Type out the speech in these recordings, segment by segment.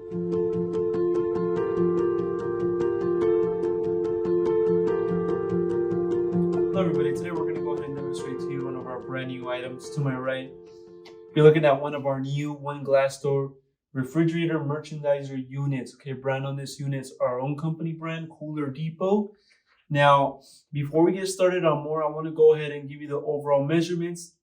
Hello everybody, today we're going to go ahead and demonstrate to you one of our brand new items. To my right, you're looking at one of our new one glass door refrigerator merchandiser units. Okay, brand on this unit is our own company brand, Cooler Depot. Now, before we get started on more, I want to go ahead and give you the overall measurements.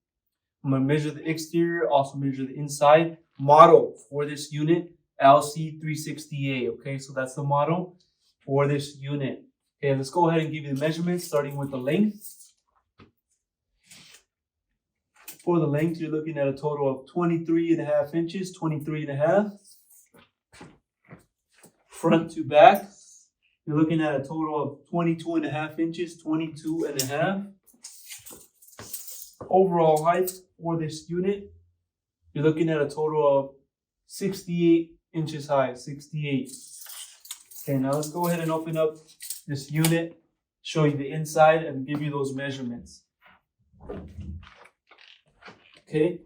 I'm going to measure the exterior, also measure the inside. Model for this unit, LC360A. Okay, so that's the model for this unit. Okay, let's go ahead and give you the measurements, starting with the length. For the length, you're looking at a total of 23.5 inches, 23.5. Front to back, you're looking at a total of 22.5 inches, 22.5. Overall height for this unit, you're looking at a total of 68 inches high, 68. Okay, now let's go ahead and open up this unit, show you the inside, and give you those measurements. Okay,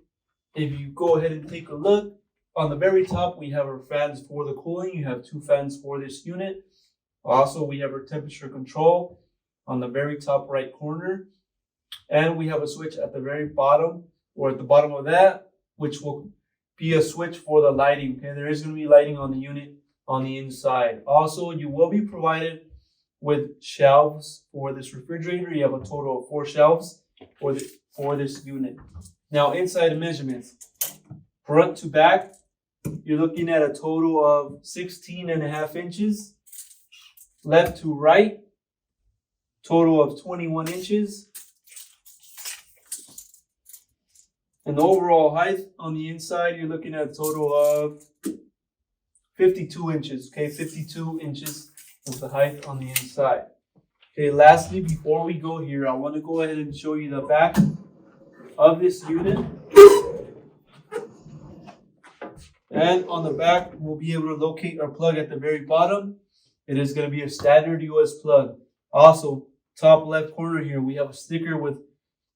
if you go ahead and take a look, on the very top, we have our fans for the cooling. You have 2 fans for this unit. Also, we have our temperature control on the very top right corner. And we have a switch at the very bottom, or at the bottom of that, which will be a switch for the lighting. Okay, there is going to be lighting on the unit on the inside. Also, you will be provided with shelves for this refrigerator. You have a total of 4 shelves for this unit. Now, inside the measurements, front to back, you're looking at a total of 16.5 inches. Left to right, total of 21 inches. And the overall height on the inside, you're looking at a total of 52 inches. Okay, 52 inches is the height on the inside. Okay, lastly, before we go here, I want to go ahead and show you the back of this unit. And on the back, we'll be able to locate our plug at the very bottom. It is going to be a standard US plug. Also, top left corner here, we have a sticker with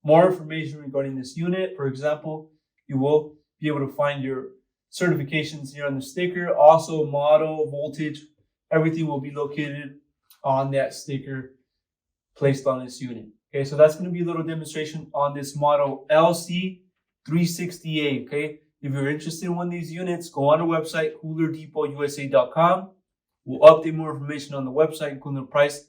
more information regarding this unit. For example, you will be able to find your certifications here on the sticker. Also, model, voltage, everything will be located on that sticker placed on this unit. Okay, so that's going to be a little demonstration on this model LC360A. Okay, if you're interested in one of these units, go on our website, coolerdepot.usa.com. We'll update more information on the website, including the price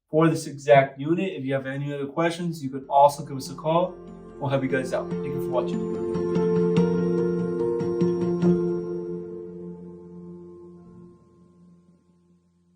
for this exact unit. If you have any other questions, you can also give us a call. We'll help you guys out. Thank you for watching.